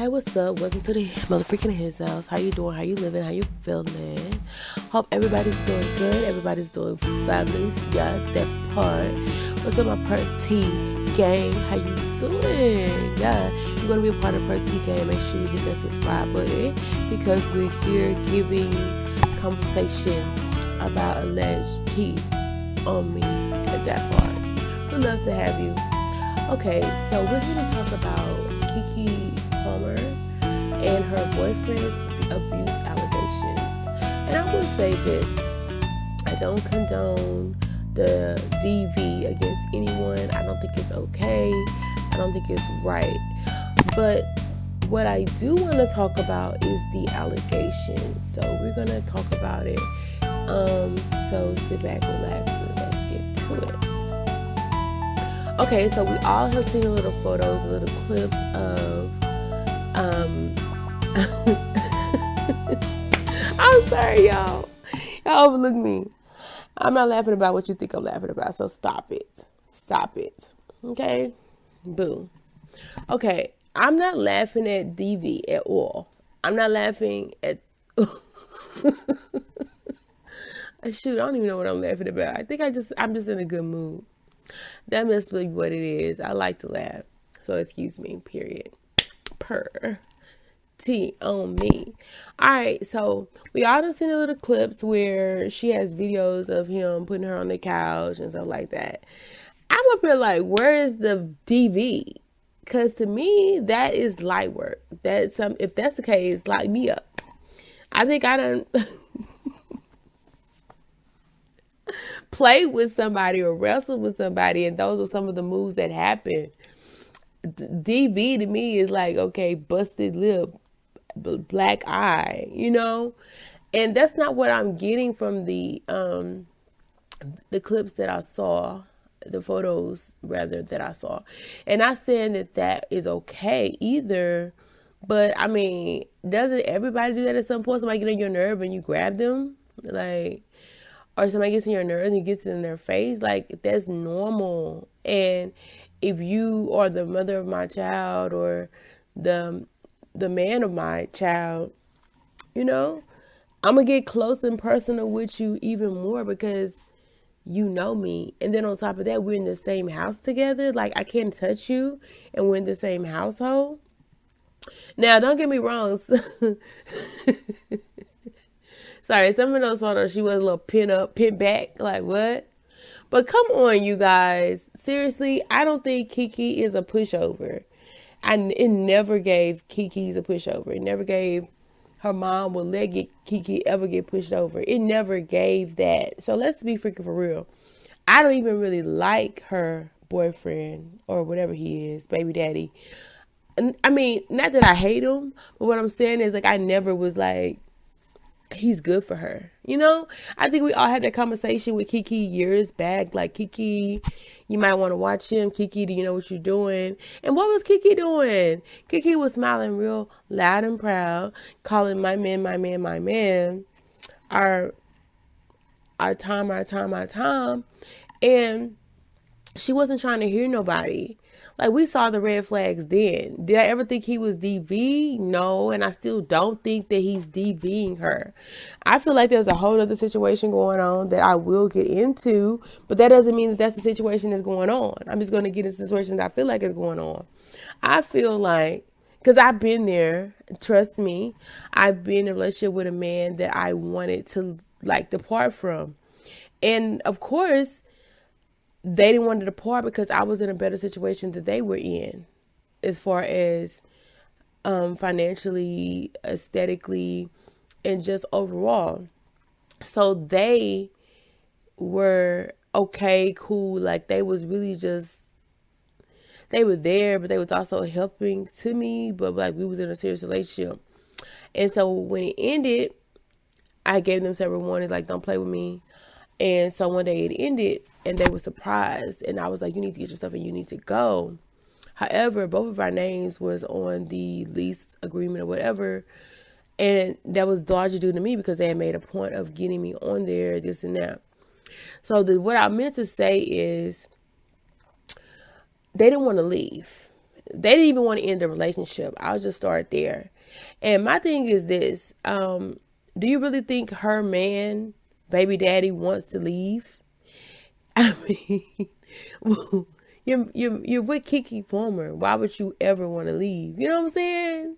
Hey, what's up? Welcome to the motherfucking his house. How you doing? How you living? How you feeling? Hope everybody's doing good. Everybody's doing fabulous. Yeah, that part. What's up, my part T gang? How you doing? Yeah, you're gonna be a part of part T gang. Make sure you hit that subscribe button because we're here giving conversation about alleged tea on me at that part. We'd love to have you. Okay, so we're here to talk about KeKe and her boyfriend's abuse allegations. And I will say this, I don't condone the DV against anyone. I don't think it's okay. I don't think it's right. But what I do want to talk about is the allegations. So we're going to talk about it. So sit back, relax, and let's get to it. Okay, so we all have seen a little photos, a little clips of I'm sorry, y'all. Y'all overlook me. I'm not laughing about what you think I'm laughing about, so stop it. Stop it. Okay? Boo. Okay, I'm not laughing at DV at all. I'm not laughing at... Shoot, I don't even know what I'm laughing about. I think I'm just in a good mood. That must be what it is. I like to laugh. So excuse me, period. Per. T on me. Alright, so we all done seen the little clips where she has videos of him putting her on the couch and stuff like that. I'm up here like, where is the DV? Because to me, that is light work. If that's the case, lock me up. I think I done play with somebody or wrestle with somebody, and those are some of the moves that happen. DV to me is like, okay, busted lip, black eye, and that's not what I'm getting from the clips that I saw, the photos rather that I saw. And not saying that is okay either, but I mean, doesn't everybody do that at some point? Somebody get on your nerve and you grab them, like, or somebody gets in your nerves and you get in their face, like, that's normal. And if you are the mother of my child or the man of my child, I'm gonna get close and personal with you even more because you know me. And then on top of that, we're in the same house together. Like, I can't touch you and we're in the same household. Now, don't get me wrong. Sorry, some of those photos, she was a little pin back, like what? But come on, you guys. Seriously, I don't think KeKe is a pushover. It never gave KeKe's a pushover. It never gave her mom would let KeKe ever get pushed over. It never gave that. So let's be freaking for real. I don't even really like her boyfriend or whatever he is, baby daddy. And I mean, not that I hate him, but what I'm saying is, like, I never was like, he's good for her. I think we all had that conversation with KeKe years back. Like, KeKe, you might want to watch him. KeKe, do you know what you're doing? And what was KeKe doing? KeKe was smiling real loud and proud, calling my man, our time. And she wasn't trying to hear nobody. Like, we saw the red flags then. Did I ever think he was DV? No, and I still don't think that he's DVing her. I feel like there's a whole other situation going on that I will get into, but that doesn't mean that that's the situation that's going on. I'm just going to get into situations I feel like is going on. I feel like, because I've been there, trust me, I've been in a relationship with a man that I wanted to, like, depart from. And, of course, they didn't want to depart because I was in a better situation that they were in, as far as financially, aesthetically, and just overall. So they were okay, cool. Like, they was really just, they were there, but they was also helping to me. But like, we was in a serious relationship. And so when it ended, I gave them several warnings, like, don't play with me. And so one day it ended and they were surprised. And I was like, you need to get your stuff and you need to go. However, both of our names was on the lease agreement or whatever. And that was largely due to me because they had made a point of getting me on there, this and that. So what I meant to say is they didn't want to leave. they didn't even want to end the relationship. I'll just start there. And my thing is this, do you really think her man, baby daddy, wants to leave? I mean, you're with KeKe Palmer. Why would you ever want to leave? You know what I'm saying?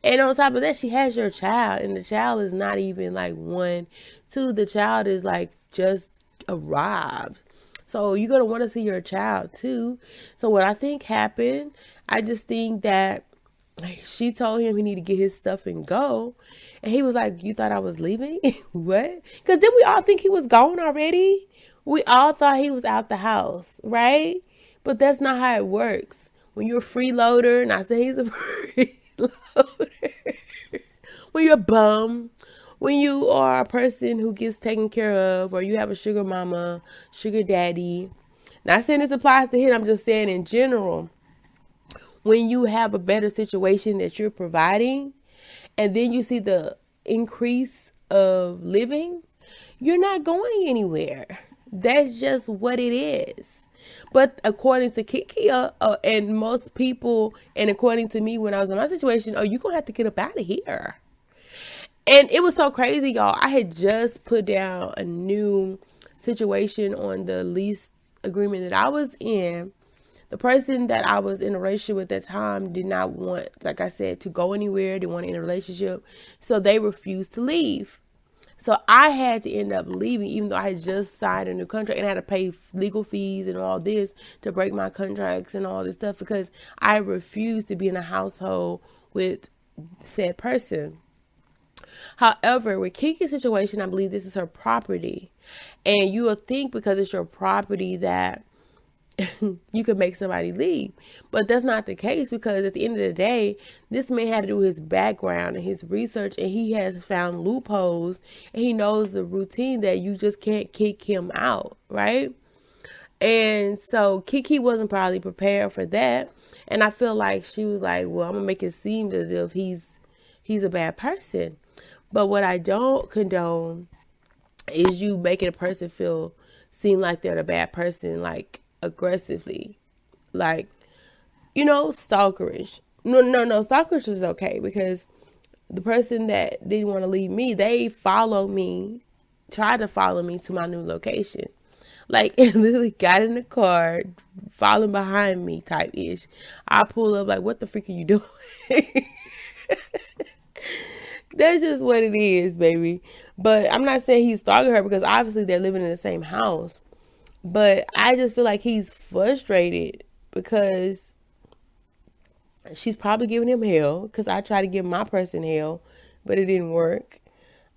And on top of that, she has your child, and the child is not even like 1, 2. The child is like just arrived. So you're gonna want to see your child too. So what I think happened, I just think that she told him he need to get his stuff and go, and he was like, "You thought I was leaving? What?" Because then we all think he was gone already. We all thought he was out the house, right? But that's not how it works. When you're a freeloader, not saying he's a freeloader. When you're a bum, when you are a person who gets taken care of, or you have a sugar mama, sugar daddy. Not saying this applies to him, I'm just saying in general. When you have a better situation that you're providing, and then you see the increase of living, you're not going anywhere. That's just what it is. But according to KeKe and most people, and according to me when I was in my situation, oh, you're going to have to get up out of here. And it was so crazy, y'all. I had just put down a new situation on the lease agreement that I was in. The person that I was in a relationship with at that time did not want, like I said, to go anywhere. They wanted in a relationship. So they refused to leave. So I had to end up leaving, even though I had just signed a new contract and I had to pay legal fees and all this to break my contracts and all this stuff because I refused to be in a household with said person. However, with KeKe's situation, I believe this is her property. And you will think because it's your property that you could make somebody leave. But that's not the case, because at the end of the day, this man had to do his background and his research, and he has found loopholes, and he knows the routine that you just can't kick him out, right? And so KeKe wasn't probably prepared for that. And I feel like she was like, well, I'm gonna make it seem as if he's a bad person. But what I don't condone is you making a person seem like they're a bad person, like aggressively, like, stalkerish. No, stalkerish is okay, because the person that didn't want to leave me, they tried to follow me to my new location. Like, it literally got in the car, following behind me type ish. I pull up like, what the freak are you doing? That's just what it is, baby. But I'm not saying he's stalking her, because obviously they're living in the same house. But I just feel like he's frustrated because she's probably giving him hell, because I tried to give my person hell, but it didn't work.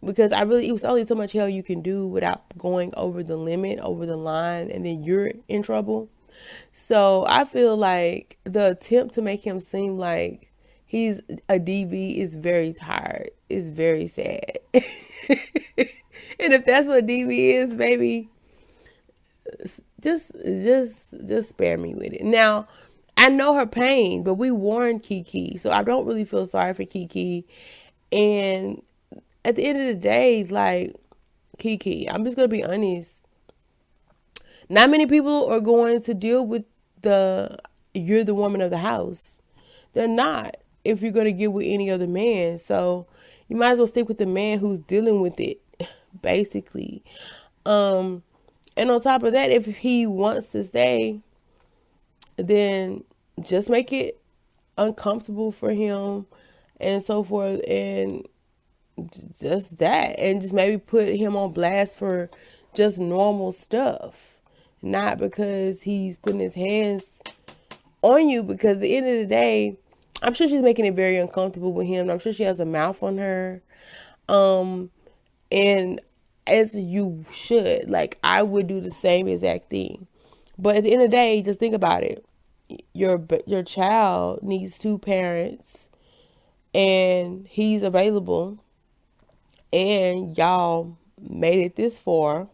Because it was only so much hell you can do without going over the limit, over the line, and then you're in trouble. So I feel like the attempt to make him seem like he's a DV is very tired. It's very sad. And if that's what DV is, baby, just spare me with it. Now, I know her pain, but we warned KeKe, so I don't really feel sorry for KeKe. And at the end of the day, like, KeKe, I'm just gonna be honest. Not many people are going to deal with you're the woman of the house. They're not, if you're gonna get with any other man. So you might as well stick with the man who's dealing with it, basically. And on top of that, if he wants to stay, then just make it uncomfortable for him and so forth, and just that, and just maybe put him on blast for just normal stuff, not because he's putting his hands on you. Because at the end of the day, I'm sure she's making it very uncomfortable with him. I'm sure she has a mouth on her, and as you should. Like, I would do the same exact thing. But at the end of the day, just think about it. Your child needs 2 parents, and he's available, and y'all made it this far.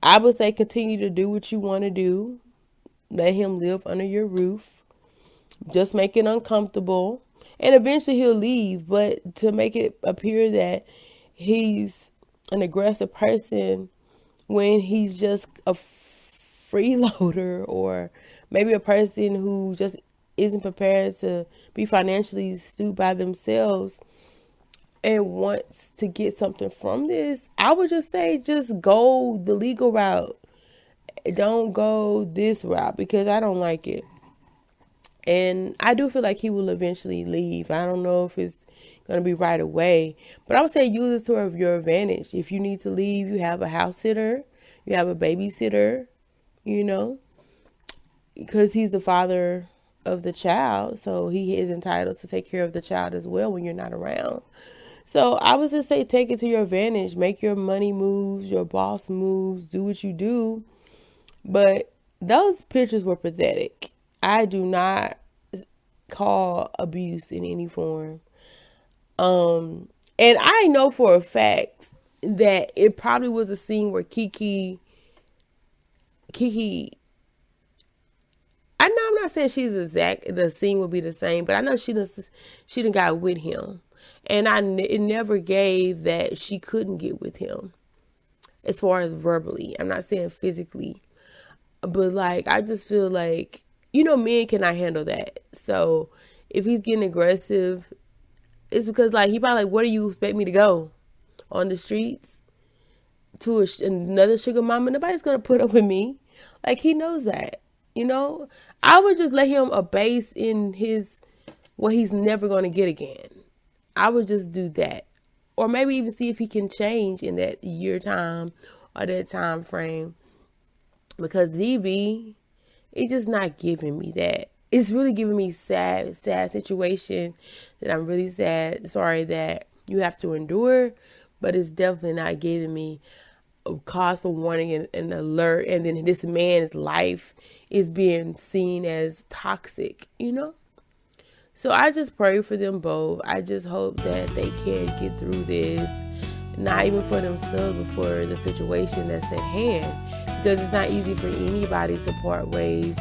I would say continue to do what you want to do. Let him live under your roof. Just make it uncomfortable, and eventually he'll leave. But to make it appear that he's an aggressive person when he's just a freeloader, or maybe a person who just isn't prepared to be financially astute by themselves and wants to get something from this, I would just say just go the legal route. Don't go this route because I don't like it. And I do feel like he will eventually leave. I don't know if it's going to be right away. But I would say use it to your advantage. If you need to leave, you have a house sitter. You have a babysitter, you know, because he's the father of the child. So he is entitled to take care of the child as well when you're not around. So I would just say take it to your advantage. Make your money moves, your boss moves, do what you do. But those pictures were pathetic. I do not call abuse in any form. And I know for a fact that it probably was a scene where KeKe, I know I'm not saying she's the scene would be the same, but I know she done got with him. And it never gave that she couldn't get with him as far as verbally. I'm not saying physically. But like, I just feel like, men cannot handle that. So if he's getting aggressive, it's because like, he probably like, where do you expect me to go? On the streets? To another sugar mama? Nobody's going to put up with me. Like, he knows that, I would just let him abase in what he's never going to get again. I would just do that. Or maybe even see if he can change in that year time or that time frame. Because DB, it's just not giving me that. It's really giving me sad situation that I'm really sorry that you have to endure. But it's definitely not giving me a cause for warning and alert. And then this man's life is being seen as toxic, So I just pray for them both. I just hope that they can get through this. Not even for themselves, but for the situation that's at hand. Because it's not easy for anybody to part ways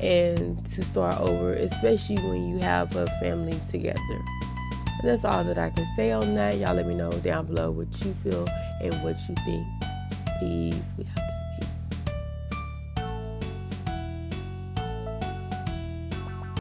and to start over, especially when you have a family together. And that's all that I can say on that. Y'all let me know down below what you feel and what you think. Peace. We out there.